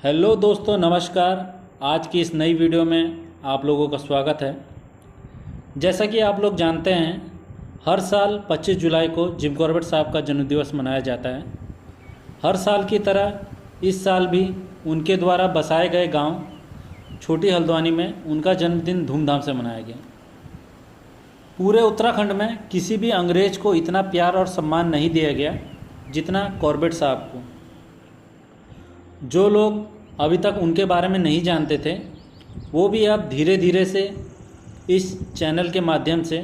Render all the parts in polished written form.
Hello दोस्तों, नमस्कार। आज की इस नई वीडियो में आप लोगों का स्वागत है। जैसा कि आप लोग जानते हैं, हर साल 25 जुलाई को जिम कॉर्बेट साहब का जन्मदिवस मनाया जाता है। हर साल की तरह इस साल भी उनके द्वारा बसाए गए गांव छोटी हल्द्वानी में उनका जन्मदिन धूमधाम से मनाया गया। पूरे उत्तराखंड में किसी भी अंग्रेज को इतना प्यार और सम्मान नहीं दिया गया जितना कॉर्बेट साहब को। जो लोग अभी तक उनके बारे में नहीं जानते थे, वो भी अब धीरे धीरे से इस चैनल के माध्यम से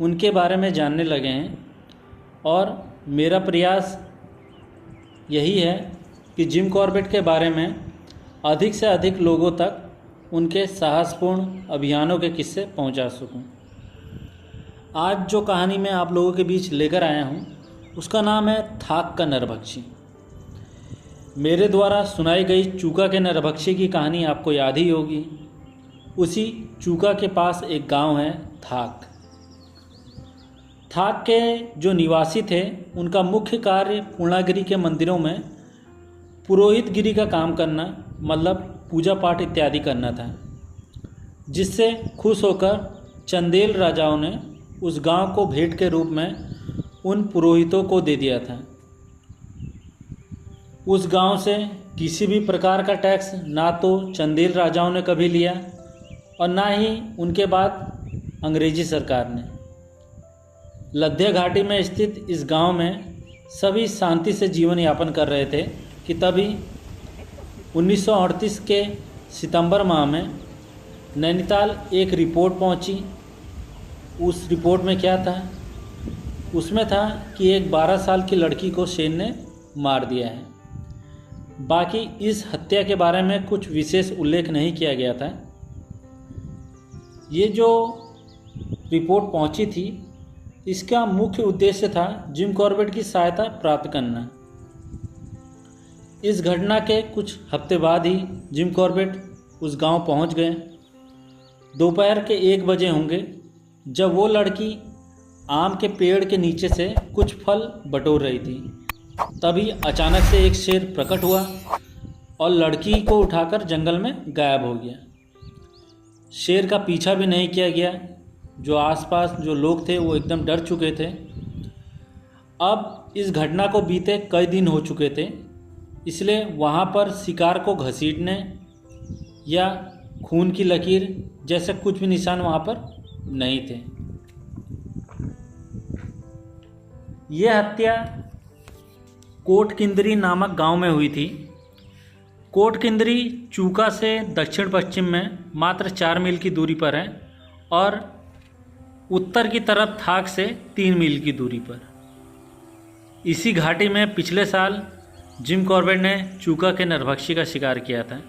उनके बारे में जानने लगे हैं। और मेरा प्रयास यही है कि जिम कॉर्बेट के बारे में अधिक से अधिक लोगों तक उनके साहसपूर्ण अभियानों के किस्से पहुंचा सकूं। आज जो कहानी मैं आप लोगों के बीच लेकर आया हूं, उसका नाम है थाक का नरभक्षी। मेरे द्वारा सुनाई गई चूका के नरभक्षी की कहानी आपको याद ही होगी। उसी चूका के पास एक गांव है थाक। थाक के जो निवासी थे, उनका मुख्य कार्य पूर्णागिरी के मंदिरों में पुरोहितगिरी का काम करना, मतलब पूजा पाठ इत्यादि करना था, जिससे खुश होकर चंदेल राजाओं ने उस गांव को भेंट के रूप में उन पुरोहितों को दे दिया था। उस गांव से किसी भी प्रकार का टैक्स ना तो चंदेल राजाओं ने कभी लिया और ना ही उनके बाद अंग्रेजी सरकार ने। लद्या घाटी में स्थित इस गांव में सभी शांति से जीवन यापन कर रहे थे कि तभी 1938 के सितंबर माह में नैनीताल एक रिपोर्ट पहुंची। उस रिपोर्ट में क्या था? उसमें था कि एक 12 साल की लड़की को शेर ने मार दिया है। बाकी इस हत्या के बारे में कुछ विशेष उल्लेख नहीं किया गया था। ये जो रिपोर्ट पहुंची थी, इसका मुख्य उद्देश्य था जिम कॉर्बेट की सहायता प्राप्त करना। इस घटना के कुछ हफ्ते बाद ही जिम कॉर्बेट उस गांव पहुंच गए। दोपहर के 1 बजे होंगे जब वो लड़की आम के पेड़ के नीचे से कुछ फल बटोर रही थी। तभी अचानक से एक शेर प्रकट हुआ और लड़की को उठाकर जंगल में गायब हो गया। शेर का पीछा भी नहीं किया गया। जो आसपास जो लोग थे वो एकदम डर चुके थे। अब इस घटना को बीते कई दिन हो चुके थे, इसलिए वहाँ पर शिकार को घसीटने या खून की लकीर जैसे कुछ भी निशान वहाँ पर नहीं थे। यह हत्या कोटकिंदरी नामक गांव में हुई थी। कोटकिंदरी चूका से दक्षिण पश्चिम में मात्र 4 मील की दूरी पर है और उत्तर की तरफ थाक से 3 मील की दूरी पर। इसी घाटी में पिछले साल जिम कॉर्बेट ने चूका के नरभक्षी का शिकार किया था।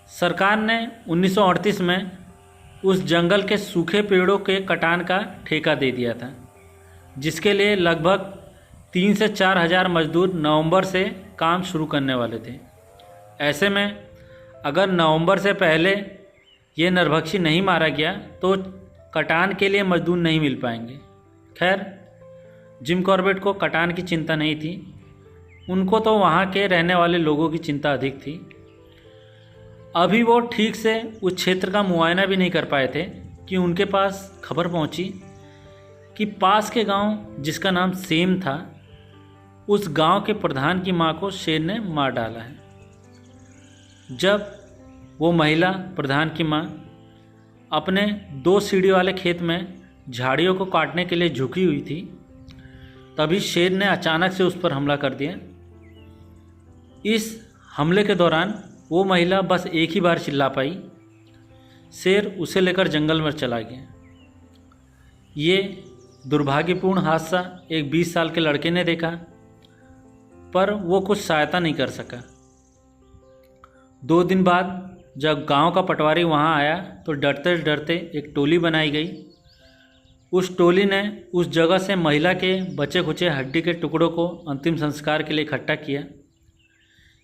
सरकार ने 1938 में उस जंगल के सूखे पेड़ों के कटान का ठेका दे दिया था, जिसके लिए लगभग 3 से 4 हज़ार मजदूर नवंबर से काम शुरू करने वाले थे। ऐसे में अगर नवंबर से पहले ये नरभक्षी नहीं मारा गया तो कटान के लिए मजदूर नहीं मिल पाएंगे। खैर, जिम कॉर्बेट को कटान की चिंता नहीं थी, उनको तो वहाँ के रहने वाले लोगों की चिंता अधिक थी। अभी वो ठीक से उस क्षेत्र का मुआयना भी नहीं कर पाए थे कि उनके पास खबर पहुँची कि पास के गांव, जिसका नाम सेम था, उस गांव के प्रधान की मां को शेर ने मार डाला है। जब वो महिला, प्रधान की मां, अपने 2 सीढ़ी वाले खेत में झाड़ियों को काटने के लिए झुकी हुई थी, तभी शेर ने अचानक से उस पर हमला कर दिया। इस हमले के दौरान वो महिला बस एक ही बार चिल्ला पाई। शेर उसे लेकर जंगल में चला गया। ये दुर्भाग्यपूर्ण हादसा एक 20 साल के लड़के ने देखा, पर वो कुछ सहायता नहीं कर सका। 2 दिन बाद जब गांव का पटवारी वहां आया तो डरते डरते एक टोली बनाई गई। उस टोली ने उस जगह से महिला के बचे खुचे हड्डी के टुकड़ों को अंतिम संस्कार के लिए इकट्ठा किया।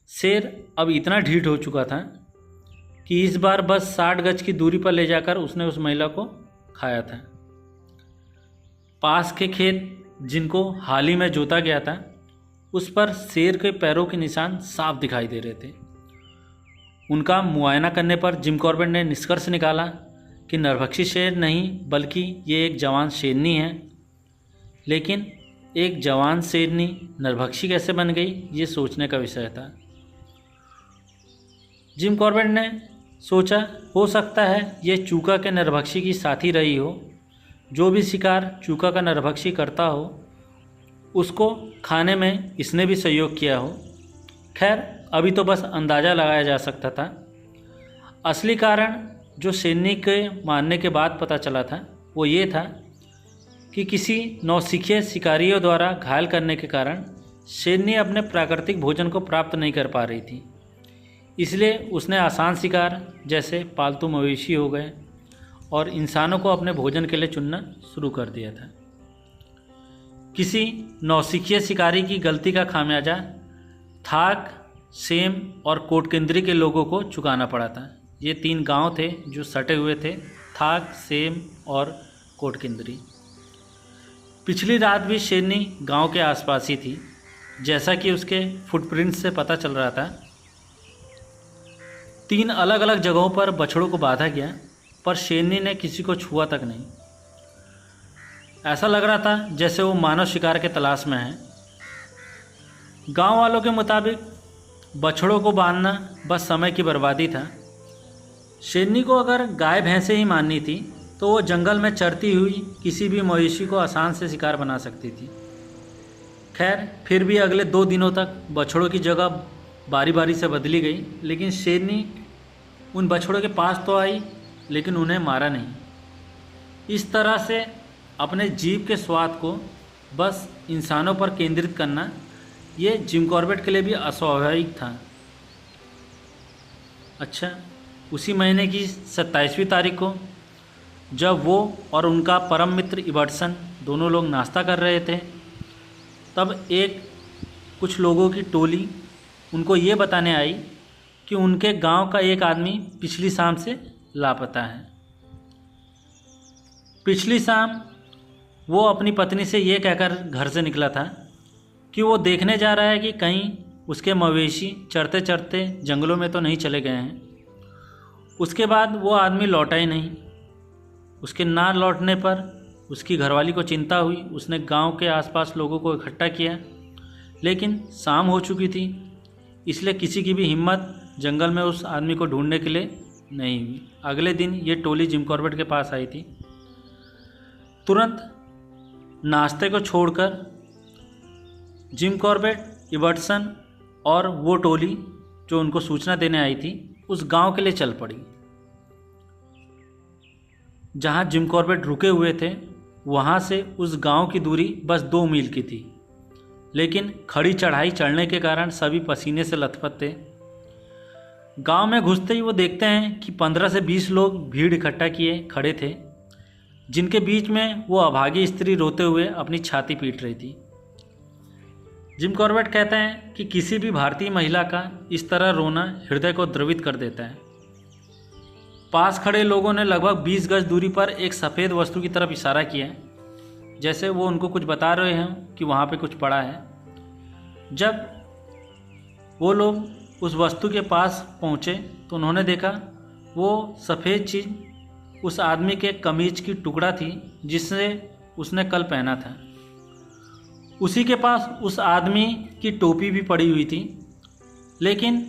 शेर अब इतना ढीठ हो चुका था कि इस बार बस 60 गज की दूरी पर ले जाकर उसने उस महिला को खाया था। पास के खेत, जिनको हाल ही में जोता गया था, उस पर शेर के पैरों के निशान साफ दिखाई दे रहे थे। उनका मुआयना करने पर जिम कॉर्बेट ने निष्कर्ष निकाला कि नरभक्षी शेर नहीं बल्कि ये एक जवान शेरनी है। लेकिन एक जवान शेरनी नरभक्षी कैसे बन गई, ये सोचने का विषय था। जिम कॉर्बेट ने सोचा हो सकता है ये चूका के नरभक्षी की साथी रही हो। जो भी शिकार चूका का नरभक्षी करता हो उसको खाने में इसने भी सहयोग किया हो। खैर अभी तो बस अंदाज़ा लगाया जा सकता था। असली कारण जो शेरनी के मारने के बाद पता चला था वो ये था कि किसी नौसिखिए शिकारियों द्वारा घायल करने के कारण शेरनी अपने प्राकृतिक भोजन को प्राप्त नहीं कर पा रही थी। इसलिए उसने आसान शिकार जैसे पालतू मवेशी हो गए और इंसानों को अपने भोजन के लिए चुनना शुरू कर दिया था। किसी नौसिखिए शिकारी की गलती का खामियाजा थाक, सेम और कोटकेंद्री के लोगों को चुकाना पड़ा था। ये 3 गांव थे जो सटे हुए थे, थाक, सेम और कोटकेंद्री। पिछली रात भी शेरनी गांव के आसपास ही थी, जैसा कि उसके फुटप्रिंट से पता चल रहा था। 3 अलग अलग जगहों पर बछड़ों को बांधा गया, पर शेरनी ने किसी को छुआ तक नहीं। ऐसा लग रहा था जैसे वो मानव शिकार के तलाश में है। गांव वालों के मुताबिक बछड़ों को बांधना बस समय की बर्बादी था। शेरनी को अगर गाय भैंसे ही मारनी थी तो वो जंगल में चरती हुई किसी भी मवेशी को आसान से शिकार बना सकती थी। खैर फिर भी अगले 2 दिनों तक बछड़ों की जगह बारी बारी से बदली गई, लेकिन शेरनी उन बछड़ों के पास तो आई लेकिन उन्हें मारा नहीं। इस तरह से अपने जीभ के स्वाद को बस इंसानों पर केंद्रित करना ये जिम कॉर्बेट के लिए भी अस्वाभाविक था। अच्छा, उसी महीने की 27वीं तारीख को जब वो और उनका परम मित्र इबर्टसन दोनों लोग नाश्ता कर रहे थे, तब कुछ लोगों की टोली उनको ये बताने आई कि उनके गांव का एक आदमी पिछली शाम से लापता है। पिछली शाम वो अपनी पत्नी से ये कहकर घर से निकला था कि वो देखने जा रहा है कि कहीं उसके मवेशी चरते चरते जंगलों में तो नहीं चले गए हैं। उसके बाद वो आदमी लौटा ही नहीं। उसके ना लौटने पर उसकी घरवाली को चिंता हुई। उसने गांव के आसपास लोगों को इकट्ठा किया, लेकिन शाम हो चुकी थी, इसलिए किसी की भी हिम्मत जंगल में उस आदमी को ढूंढने के लिए नहीं हुई। अगले दिन ये टोली जिम कॉर्बेट के पास आई थी। तुरंत नाश्ते को छोड़कर जिम कॉर्बेट, इबर्टसन और वो टोली जो उनको सूचना देने आई थी उस गांव के लिए चल पड़ी। जहां जिम कॉर्बेट रुके हुए थे वहां से उस गांव की दूरी बस 2 मील की थी, लेकिन खड़ी चढ़ाई चढ़ने के कारण सभी पसीने से लथपथ थे। गांव में घुसते ही वो देखते हैं कि 15 से 20 लोग भीड़ इकट्ठा किए खड़े थे, जिनके बीच में वो अभागी स्त्री रोते हुए अपनी छाती पीट रही थी। जिम कॉर्बेट कहते हैं कि किसी भी भारतीय महिला का इस तरह रोना हृदय को द्रवित कर देता है। पास खड़े लोगों ने लगभग 20 गज दूरी पर एक सफ़ेद वस्तु की तरफ इशारा किया, जैसे वो उनको कुछ बता रहे हैं कि वहाँ पे कुछ पड़ा है। जब वो लोग उस वस्तु के पास पहुँचे तो उन्होंने देखा वो सफ़ेद चीज़ उस आदमी के कमीज की टुकड़ा थी जिससे उसने कल पहना था। उसी के पास उस आदमी की टोपी भी पड़ी हुई थी, लेकिन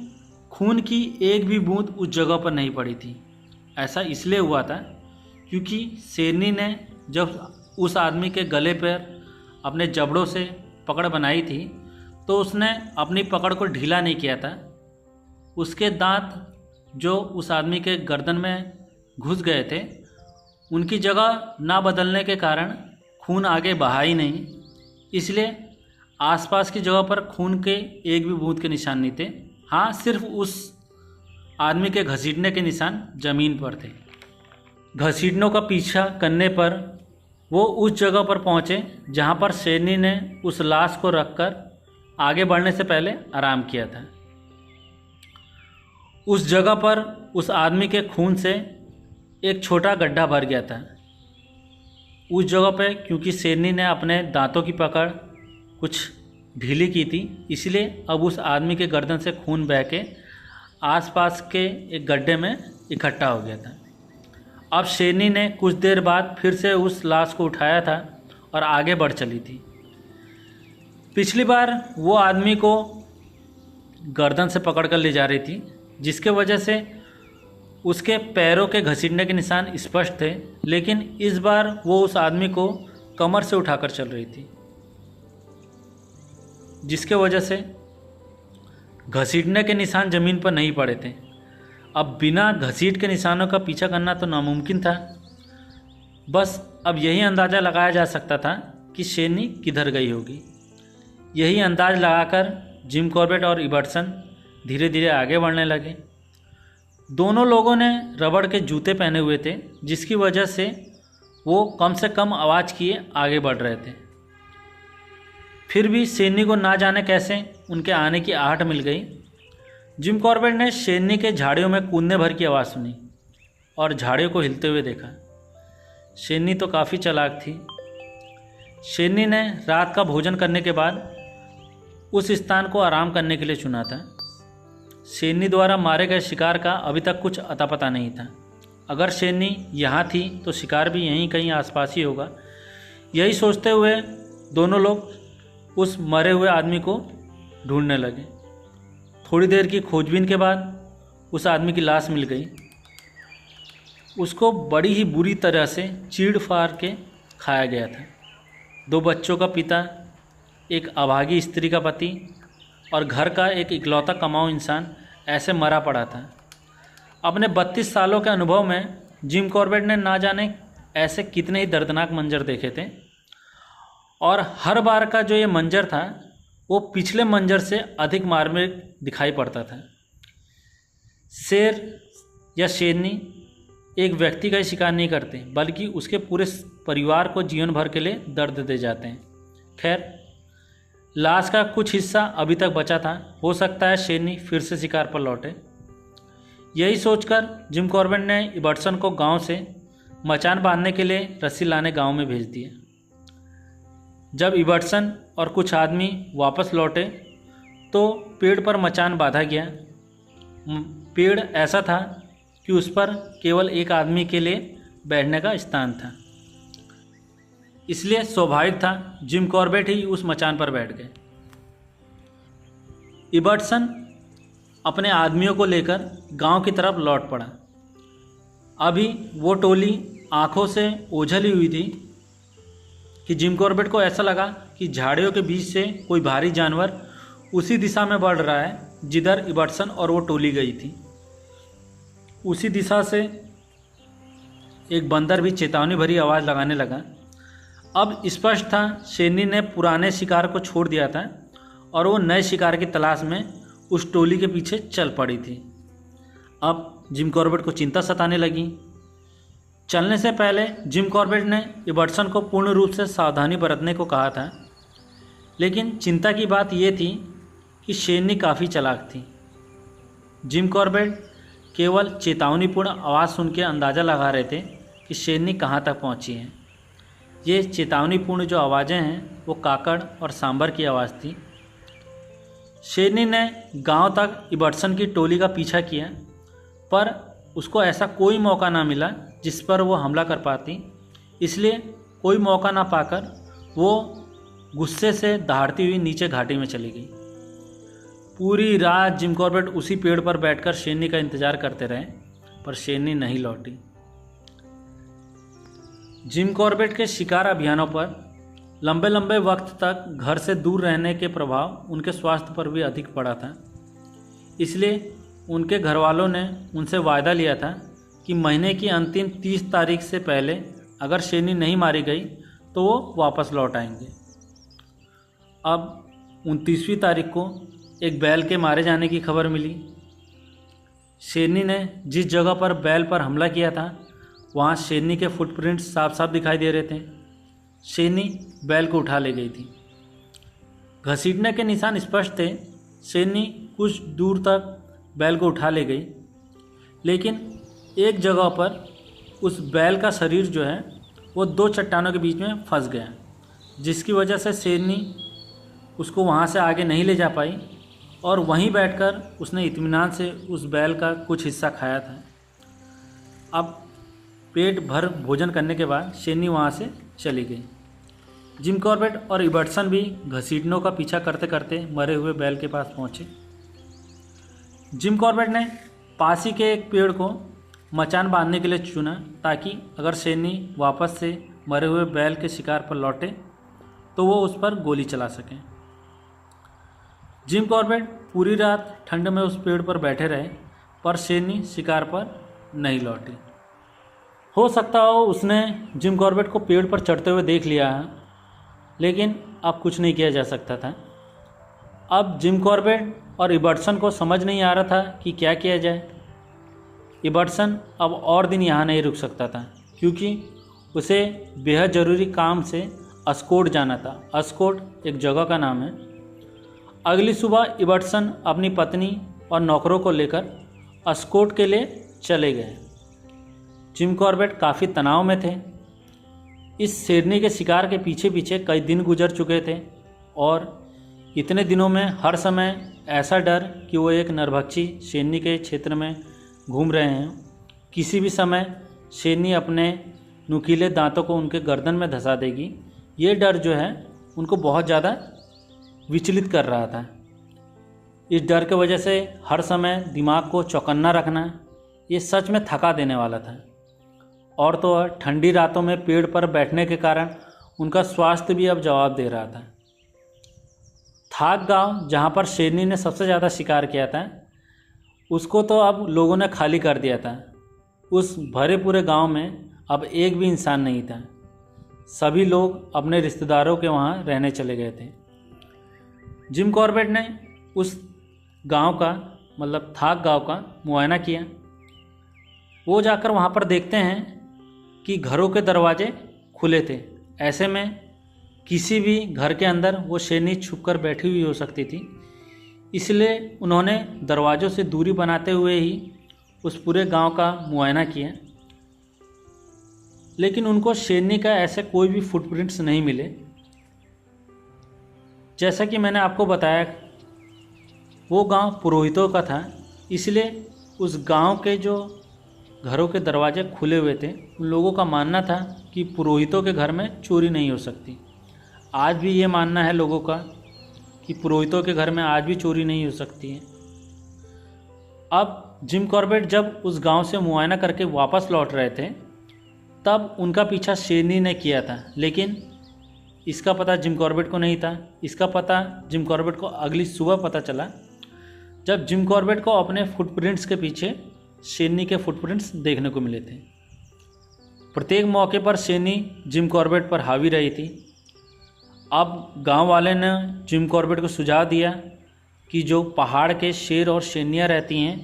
खून की एक भी बूंद उस जगह पर नहीं पड़ी थी। ऐसा इसलिए हुआ था क्योंकि शेरनी ने जब उस आदमी के गले पर अपने जबड़ों से पकड़ बनाई थी तो उसने अपनी पकड़ को ढीला नहीं किया था। उसके दांत जो उस आदमी के गर्दन में घुस गए थे उनकी जगह ना बदलने के कारण खून आगे बहा ही नहीं, इसलिए आसपास की जगह पर खून के एक भी बूंद के निशान नहीं थे। हाँ, सिर्फ उस आदमी के घसीटने के निशान ज़मीन पर थे। घसीटनों का पीछा करने पर वो उस जगह पर पहुँचे जहाँ पर शेरनी ने उस लाश को रखकर आगे बढ़ने से पहले आराम किया था। उस जगह पर उस आदमी के खून से एक छोटा गड्ढा भर गया था। उस जगह पे क्योंकि शेरनी ने अपने दांतों की पकड़ कुछ ढीली की थी, इसलिए अब उस आदमी के गर्दन से खून बह के आसपास के एक गड्ढे में इकट्ठा हो गया था। अब शेरनी ने कुछ देर बाद फिर से उस लाश को उठाया था और आगे बढ़ चली थी। पिछली बार वो आदमी को गर्दन से पकड़कर ले जा रही थी, जिसके वजह से उसके पैरों के घसीटने के निशान स्पष्ट थे, लेकिन इस बार वो उस आदमी को कमर से उठाकर चल रही थी, जिसके वजह से घसीटने के निशान ज़मीन पर नहीं पड़े थे। अब बिना घसीट के निशानों का पीछा करना तो नामुमकिन था। बस अब यही अंदाज़ा लगाया जा सकता था कि शेरनी किधर गई होगी। यही अंदाज़ लगाकर जिम कॉर्बेट और इबर्टसन धीरे धीरे आगे बढ़ने लगे। दोनों लोगों ने रबड़ के जूते पहने हुए थे, जिसकी वजह से वो कम से कम आवाज़ किए आगे बढ़ रहे थे। फिर भी शेरनी को ना जाने कैसे उनके आने की आहट मिल गई। जिम कॉर्बेट ने शेरनी के झाड़ियों में कूदने भर की आवाज़ सुनी और झाड़ियों को हिलते हुए देखा। शेरनी तो काफ़ी चालाक थी। शेरनी ने रात का भोजन करने के बाद उस स्थान को आराम करने के लिए चुना था। शेरनी द्वारा मारे गए शिकार का अभी तक कुछ अता पता नहीं था। अगर शेरनी यहाँ थी तो शिकार भी यहीं कहीं आसपास ही होगा। यही सोचते हुए दोनों लोग उस मरे हुए आदमी को ढूंढने लगे। थोड़ी देर की खोजबीन के बाद उस आदमी की लाश मिल गई। उसको बड़ी ही बुरी तरह से चीड़ फाड़ के खाया गया था। 2 बच्चों का पिता, एक अभागी स्त्री का पति और घर का एक इकलौता कमाऊ इंसान ऐसे मरा पड़ा था। अपने 32 सालों के अनुभव में जिम कॉर्बेट ने ना जाने ऐसे कितने ही दर्दनाक मंजर देखे थे, और हर बार का जो ये मंजर था वो पिछले मंजर से अधिक मार्मिक दिखाई पड़ता था। शेर या शेरनी एक व्यक्ति का ही शिकार नहीं करते, बल्कि उसके पूरे परिवार को जीवन भर के लिए दर्द दे जाते हैं। खैर, लाश का कुछ हिस्सा अभी तक बचा था। हो सकता है शेरनी फिर से शिकार पर लौटे। यही सोचकर जिम कॉर्बेट ने इबर्टसन को गांव से मचान बांधने के लिए रस्सी लाने गांव में भेज दिया। जब इबर्टसन और कुछ आदमी वापस लौटे तो पेड़ पर मचान बांधा गया। पेड़ ऐसा था कि उस पर केवल एक आदमी के लिए बैठने का स्थान था, इसलिए स्वाभाविक था जिम कॉर्बेट ही उस मचान पर बैठ गए। इबर्टसन अपने आदमियों को लेकर गांव की तरफ लौट पड़ा। अभी वो टोली आंखों से ओझली हुई थी कि जिम कॉर्बेट को ऐसा लगा कि झाड़ियों के बीच से कोई भारी जानवर उसी दिशा में बढ़ रहा है जिधर इबर्टसन और वो टोली गई थी। उसी दिशा से एक बंदर भी चेतावनी भरी आवाज़ लगाने लगा। अब स्पष्ट था शेरनी ने पुराने शिकार को छोड़ दिया था और वो नए शिकार की तलाश में उस टोली के पीछे चल पड़ी थी। अब जिम कॉर्बेट को चिंता सताने लगी। चलने से पहले जिम कॉर्बेट ने इबर्टसन को पूर्ण रूप से सावधानी बरतने को कहा था, लेकिन चिंता की बात यह थी कि शेरनी काफ़ी चालाक थी। जिम कॉर्बेट केवल चेतावनीपूर्ण आवाज़ सुन के अंदाज़ा लगा रहे थे कि शेरनी कहाँ तक पहुँची है। ये चेतावनीपूर्ण जो आवाज़ें हैं वो काकड़ और सांबर की आवाज़ थी। शेरनी ने गांव तक इबर्टसन की टोली का पीछा किया, पर उसको ऐसा कोई मौका ना मिला जिस पर वो हमला कर पाती। इसलिए कोई मौका ना पाकर वो गुस्से से दहाड़ती हुई नीचे घाटी में चली गई। पूरी रात जिम कॉर्बेट उसी पेड़ पर बैठकर शेरनी का इंतज़ार करते रहे, पर शेरनी नहीं लौटी। जिम कॉर्बेट के शिकार अभियानों पर लंबे लंबे वक्त तक घर से दूर रहने के प्रभाव उनके स्वास्थ्य पर भी अधिक पड़ा था। इसलिए उनके घर वालों ने उनसे वायदा लिया था कि महीने की अंतिम 30 तारीख से पहले अगर शेरनी नहीं मारी गई तो वो वापस लौट आएंगे। अब 29वीं तारीख को एक बैल के मारे जाने की खबर मिली। शेरनी ने जिस जगह पर बैल पर हमला किया था वहाँ शेरनी के फुटप्रिंट्स साफ साफ दिखाई दे रहे थे। शेरनी बैल को उठा ले गई थी। घसीटने के निशान स्पष्ट थे। शेरनी कुछ दूर तक बैल को उठा ले गई, लेकिन एक जगह पर उस बैल का शरीर जो है वो 2 चट्टानों के बीच में फंस गया, जिसकी वजह से शेरनी उसको वहाँ से आगे नहीं ले जा पाई और वहीं बैठकर उसने इत्मीनान से उस बैल का कुछ हिस्सा खाया था। अब पेट भर भोजन करने के बाद शेरनी वहाँ से चली गई। जिम कॉर्बेट और इबर्टसन भी घसीटनों का पीछा करते करते मरे हुए बैल के पास पहुँचे। जिम कॉर्बेट ने पास ही के एक पेड़ को मचान बांधने के लिए चुना ताकि अगर शेरनी वापस से मरे हुए बैल के शिकार पर लौटे तो वो उस पर गोली चला सकें। जिम कॉर्बेट पूरी रात ठंड में उस पेड़ पर बैठे रहे पर शेरनी शिकार पर नहीं लौटी। हो सकता हो उसने जिम कॉर्बेट को पेड़ पर चढ़ते हुए देख लिया है, लेकिन अब कुछ नहीं किया जा सकता था। अब जिम कॉर्बेट और इबर्टसन को समझ नहीं आ रहा था कि क्या किया जाए। इबर्टसन अब और दिन यहाँ नहीं रुक सकता था क्योंकि उसे बेहद ज़रूरी काम से अस्कोट जाना था। अस्कोट एक जगह का नाम है। अगली सुबह इबर्टसन अपनी पत्नी और नौकरों को लेकर अस्कोट के लिए चले गए। जिम कॉर्बेट काफ़ी तनाव में थे। इस शेरनी के शिकार के पीछे पीछे कई दिन गुजर चुके थे और इतने दिनों में हर समय ऐसा डर कि वो एक नरभक्षी शेरनी के क्षेत्र में घूम रहे हैं। किसी भी समय शेरनी अपने नुकीले दांतों को उनके गर्दन में धंसा देगी। ये डर जो है उनको बहुत ज़्यादा विचलित कर रहा था। इस डर की वजह से हर समय दिमाग को चौकन्ना रखना ये सच में थका देने वाला था। और तो और ठंडी रातों में पेड़ पर बैठने के कारण उनका स्वास्थ्य भी अब जवाब दे रहा था। थाक गांव जहां पर शेरनी ने सबसे ज़्यादा शिकार किया था उसको तो अब लोगों ने खाली कर दिया था। उस भरे पूरे गांव में अब एक भी इंसान नहीं था। सभी लोग अपने रिश्तेदारों के वहां रहने चले गए थे। जिम कॉर्बेट ने उस गांव का मतलब थाक गांव का मुआयना किया। वो जाकर वहां पर देखते हैं कि घरों के दरवाजे खुले थे। ऐसे में किसी भी घर के अंदर वो शेरनी छुपकर बैठी हुई हो सकती थी, इसलिए उन्होंने दरवाज़ों से दूरी बनाते हुए ही उस पूरे गांव का मुआयना किया। लेकिन उनको शेरनी का ऐसे कोई भी फुटप्रिंट्स नहीं मिले। जैसा कि मैंने आपको बताया वो गांव पुरोहितों का था, इसलिए उस गांव के जो घरों के दरवाजे खुले हुए थे उन लोगों का मानना था कि पुरोहितों के घर में चोरी नहीं हो सकती। आज भी ये मानना है लोगों का कि पुरोहितों के घर में आज भी चोरी नहीं हो सकती है। अब जिम कॉर्बेट जब उस गांव से मुआयना करके वापस लौट रहे थे तब उनका पीछा शेरनी ने किया था, लेकिन इसका पता जिम कॉर्बेट को नहीं था। इसका पता जिम कॉर्बेट को अगली सुबह पता चला जब जिम कॉर्बेट को अपने फुटप्रिंट्स के पीछे शेरनी के फुटप्रिंट्स देखने को मिले थे। प्रत्येक मौके पर शेरनी जिम कॉर्बेट पर हावी रही थी। अब गांव वाले ने जिम कॉर्बेट को सुझाव दिया कि जो पहाड़ के शेर और शेरनियाँ रहती हैं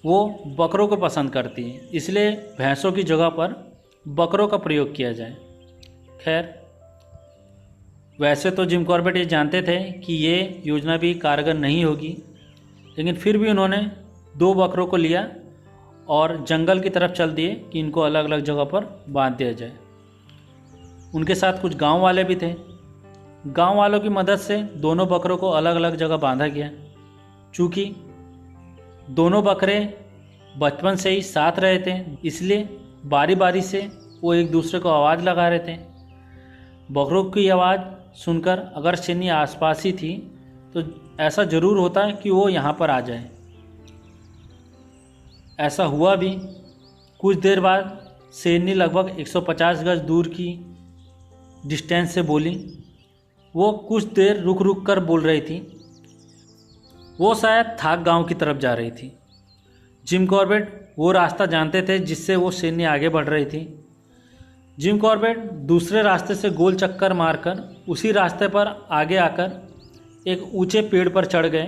वो बकरों को पसंद करती हैं, इसलिए भैंसों की जगह पर बकरों का प्रयोग किया जाए। खैर, वैसे तो जिम कॉर्बेट ये जानते थे कि ये योजना भी कारगर नहीं होगी, लेकिन फिर भी उन्होंने 2 बकरों को लिया और जंगल की तरफ चल दिए कि इनको अलग अलग जगह पर बांध दिया जाए। उनके साथ कुछ गांव वाले भी थे। गांव वालों की मदद से दोनों बकरों को अलग अलग जगह बांधा गया। चूँकि दोनों बकरे बचपन से ही साथ रहे थे, इसलिए बारी बारी से वो एक दूसरे को आवाज़ लगा रहे थे। बकरों की आवाज़ सुनकर अगर शेरनी आसपास ही थी तो ऐसा ज़रूर होता है कि वो यहाँ पर आ जाए। ऐसा हुआ भी। कुछ देर बाद शेरनी लगभग 150 गज दूर की डिस्टेंस से बोली। वो कुछ देर रुक रुक कर बोल रही थी। वो शायद थाक गांव की तरफ जा रही थी। जिम कॉर्बेट वो रास्ता जानते थे जिससे वो शेरनी आगे बढ़ रही थी। जिम कॉर्बेट दूसरे रास्ते से गोल चक्कर मारकर उसी रास्ते पर आगे आकर एक ऊंचे पेड़ पर चढ़ गए।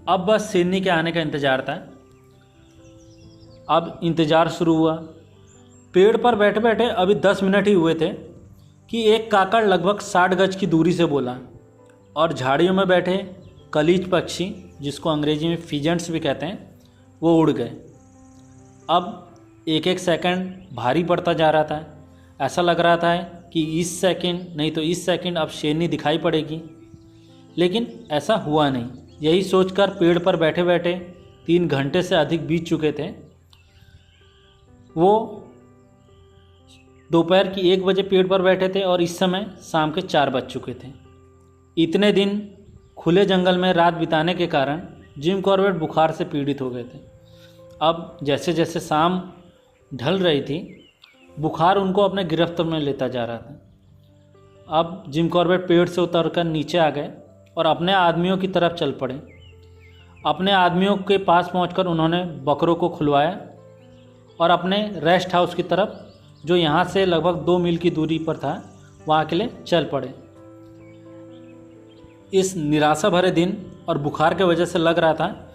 अब बस शेरनी के आने का इंतज़ार था। अब इंतज़ार शुरू हुआ। पेड़ पर बैठे बैठे अभी 10 मिनट ही हुए थे कि एक काकड़ लगभग 60 गज की दूरी से बोला और झाड़ियों में बैठे कलीज पक्षी, जिसको अंग्रेजी में फिजेंट्स भी कहते हैं, वो उड़ गए। अब एक एक सेकंड भारी पड़ता जा रहा था। ऐसा लग रहा था कि इस सेकंड नहीं तो इस सेकंड अब शेरनी दिखाई पड़ेगी, लेकिन ऐसा हुआ नहीं। यही सोचकर पेड़ पर बैठे बैठे 3 घंटे से अधिक बीत चुके थे। वो दोपहर की 1 बजे पेड़ पर बैठे थे और इस समय शाम के 4 बज चुके थे। इतने दिन खुले जंगल में रात बिताने के कारण जिम कॉर्बेट बुखार से पीड़ित हो गए थे। अब जैसे जैसे शाम ढल रही थी, बुखार उनको अपने गिरफ्त में लेता जा रहा था। अब जिम कॉर्बेट पेड़ से उतरकर नीचे आ गए और अपने आदमियों की तरफ चल पड़े। अपने आदमियों के पास पहुंचकर उन्होंने बकरों को खुलवाया और अपने रेस्ट हाउस की तरफ, जो यहाँ से लगभग 2 मील की दूरी पर था, वहाँ के लिए चल पड़े। इस निराशा भरे दिन और बुखार की वजह से लग रहा था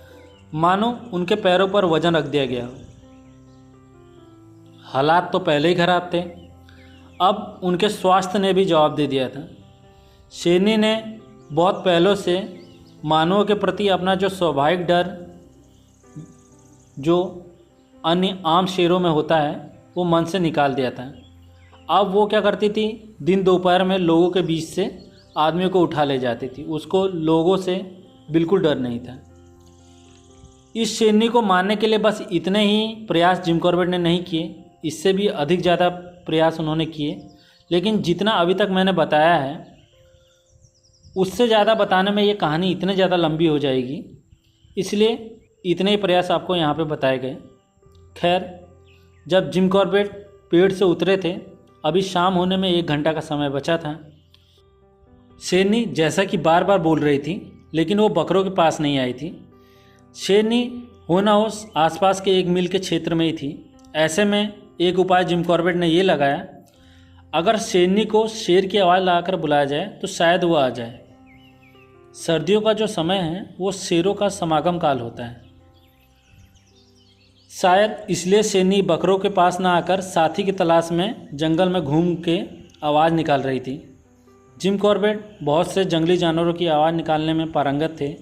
मानो उनके पैरों पर वजन रख दिया गया। हालात तो पहले ही खराब थे, अब उनके स्वास्थ्य ने भी जवाब दे दिया था। शेरनी ने बहुत पहलों से मानवों के प्रति अपना जो स्वाभाविक डर जो अन्य आम शेरों में होता है वो मन से निकाल दिया था। अब वो क्या करती थी, दिन दोपहर में लोगों के बीच से आदमियों को उठा ले जाती थी। उसको लोगों से बिल्कुल डर नहीं था। इस शेरनी को मारने के लिए बस इतने ही प्रयास जिम कॉर्बेट ने नहीं किए, इससे भी अधिक ज़्यादा प्रयास उन्होंने किए, लेकिन जितना अभी तक मैंने बताया है उससे ज़्यादा बताने में ये कहानी इतने ज़्यादा लंबी हो जाएगी, इसलिए इतने ही प्रयास आपको यहाँ पे बताए गए। खैर, जब जिम कॉर्बेट पेड़ से उतरे थे, अभी शाम होने में 1 घंटा का समय बचा था। शेरनी जैसा कि बार बार बोल रही थी, लेकिन वो बकरों के पास नहीं आई थी। शेरनी होना उस आसपास के 1 मील के क्षेत्र में ही थी। ऐसे में एक उपाय जिम कॉर्बेट ने ये लगाया, अगर शेरनी को शेर की आवाज़ लगाकर बुलाया जाए तो शायद वो आ जाए। सर्दियों का जो समय है वो शेरों का समागम काल होता है। शायद इसलिए शेरनी बकरों के पास ना आकर साथी की तलाश में जंगल में घूम के आवाज़ निकाल रही थी। जिम कॉर्बेट बहुत से जंगली जानवरों की आवाज़ निकालने में पारंगत थे,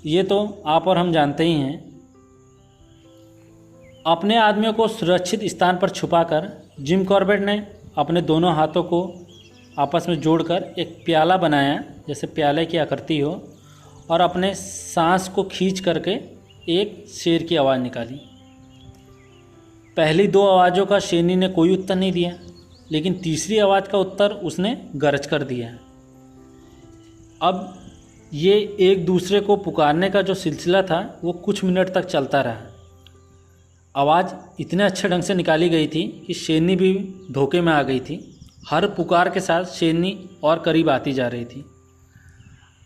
ये तो आप और हम जानते ही हैं। अपने आदमियों को सुरक्षित स्थान पर छुपाकर जिम कॉर्बेट ने अपने दोनों हाथों को आपस में जोड़कर एक प्याला बनाया, जैसे प्याले की आकृति हो, और अपने सांस को खींच करके एक शेर की आवाज़ निकाली। पहली 2 आवाज़ों का शेरनी ने कोई उत्तर नहीं दिया, लेकिन तीसरी आवाज़ का उत्तर उसने गरज कर दिया। अब ये एक दूसरे को पुकारने का जो सिलसिला था वो कुछ मिनट तक चलता रहा। आवाज़ इतने अच्छे ढंग से निकाली गई थी कि शेरनी भी धोखे में आ गई थी। हर पुकार के साथ शेरनी और करीब आती जा रही थी।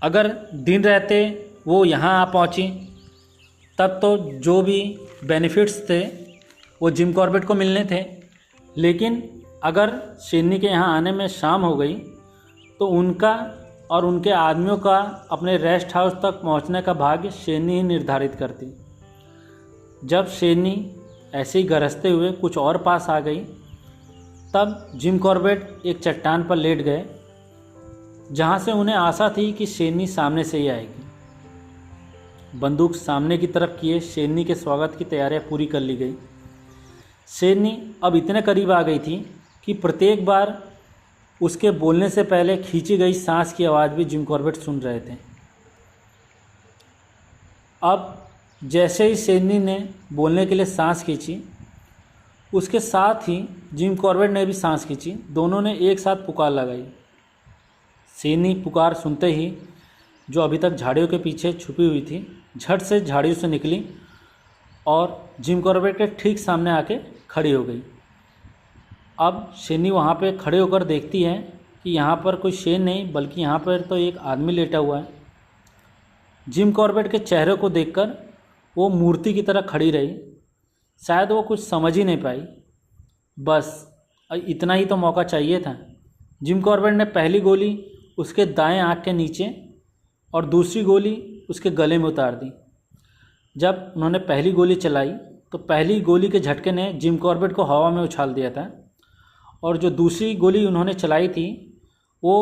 अगर दिन रहते वो यहाँ आ पहुँची तब तो जो भी बेनिफिट्स थे वो जिम कॉर्बेट को मिलने थे, लेकिन अगर शेरनी के यहाँ आने में शाम हो गई तो उनका और उनके आदमियों का अपने रेस्ट हाउस तक पहुँचने का भाग्य शेरनी ही निर्धारित करती। जब शेरनी ऐसे ही गरजते हुए कुछ और पास आ गई, तब जिम कॉर्बेट एक चट्टान पर लेट गए, जहाँ से उन्हें आशा थी कि शेरनी सामने से ही आएगी। बंदूक सामने की तरफ किए शेरनी के स्वागत की तैयारियां पूरी कर ली गई। शेरनी अब इतने करीब आ गई थी कि प्रत्येक बार उसके बोलने से पहले खींची गई सांस की आवाज़ भी जिम कॉर्बेट सुन रहे थे। अब जैसे ही शेरनी ने बोलने के लिए सांस खींची, उसके साथ ही जिम कॉर्बेट ने भी सांस खींची। दोनों ने एक साथ पुकार लगाई। शेरनी पुकार सुनते ही, जो अभी तक झाड़ियों के पीछे छुपी हुई थी, झट से झाड़ियों से निकली और जिम कॉर्बेट के ठीक सामने आके खड़ी हो गई। अब शेरनी वहाँ पे खड़े होकर देखती है कि यहाँ पर कोई शेर नहीं, बल्कि यहाँ पर तो एक आदमी लेटा हुआ है। जिम कॉर्बेट के चेहरे को देखकर वो मूर्ति की तरह खड़ी रही। शायद वो कुछ समझ ही नहीं पाई। बस इतना ही तो मौका चाहिए था। जिम कॉर्बेट ने पहली गोली उसके दाएं आँख के नीचे और दूसरी गोली उसके गले में उतार दी। जब उन्होंने पहली गोली चलाई तो पहली गोली के झटके ने जिम कॉर्बेट को हवा में उछाल दिया था, और जो दूसरी गोली उन्होंने चलाई थी वो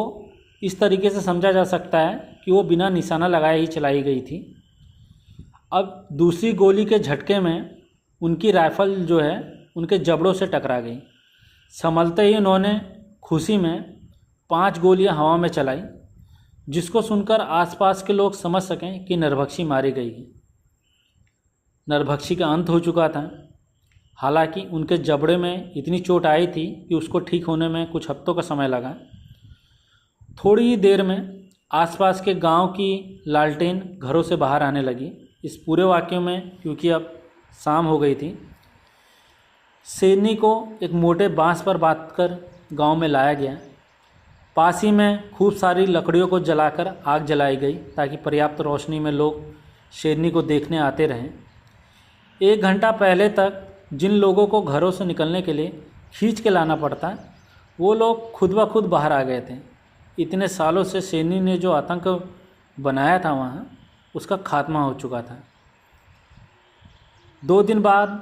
इस तरीके से समझा जा सकता है कि वो बिना निशाना लगाए ही चलाई गई थी। अब दूसरी गोली के झटके में उनकी राइफल जो है उनके जबड़ों से टकरा गई। संभलते ही उन्होंने खुशी में 5 गोलियां हवा में चलाई। जिसको सुनकर आसपास के लोग समझ सकें कि नरभक्षी मारी गई है। नरभक्षी का अंत हो चुका था। हालांकि उनके जबड़े में इतनी चोट आई थी कि उसको ठीक होने में कुछ हफ्तों का समय लगा। थोड़ी ही देर में आसपास के गांव की लालटेन घरों से बाहर आने लगी। इस पूरे वाक़ये में, क्योंकि अब शाम हो गई थी, शेरनी को एक मोटे बांस पर बांधकर गांव में लाया गया। पास ही में खूब सारी लकड़ियों को जलाकर आग जलाई गई ताकि पर्याप्त रोशनी में लोग शेरनी को देखने आते रहें। 1 घंटा पहले तक जिन लोगों को घरों से निकलने के लिए खींच के लाना पड़ता, वो लोग खुद ब खुद बाहर आ गए थे। इतने सालों से शेरनी ने जो आतंक बनाया था वहाँ, उसका खात्मा हो चुका था। 2 दिन बाद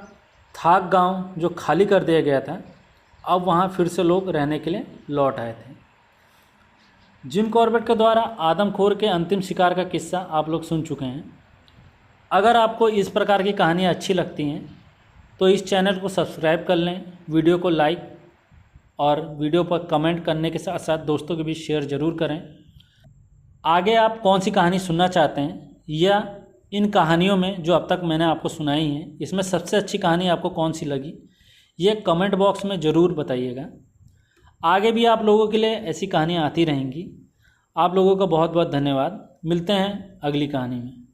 थाक गांव जो खाली कर दिया गया था, अब वहाँ फिर से लोग रहने के लिए लौट आए थे। जिम कॉर्बेट के द्वारा आदमखोर के अंतिम शिकार का किस्सा आप लोग सुन चुके हैं। अगर आपको इस प्रकार की कहानियाँ अच्छी लगती हैं तो इस चैनल को सब्सक्राइब कर लें, वीडियो को लाइक और वीडियो पर कमेंट करने के साथ साथ दोस्तों के बीच शेयर ज़रूर करें। आगे आप कौन सी कहानी सुनना चाहते हैं, या इन कहानियों में जो अब तक मैंने आपको सुनाई हैं, इसमें सबसे अच्छी कहानी आपको कौन सी लगी, ये कमेंट बॉक्स में ज़रूर बताइएगा। आगे भी आप लोगों के लिए ऐसी कहानियाँ आती रहेंगी। आप लोगों का बहुत बहुत धन्यवाद। मिलते हैं अगली कहानी में।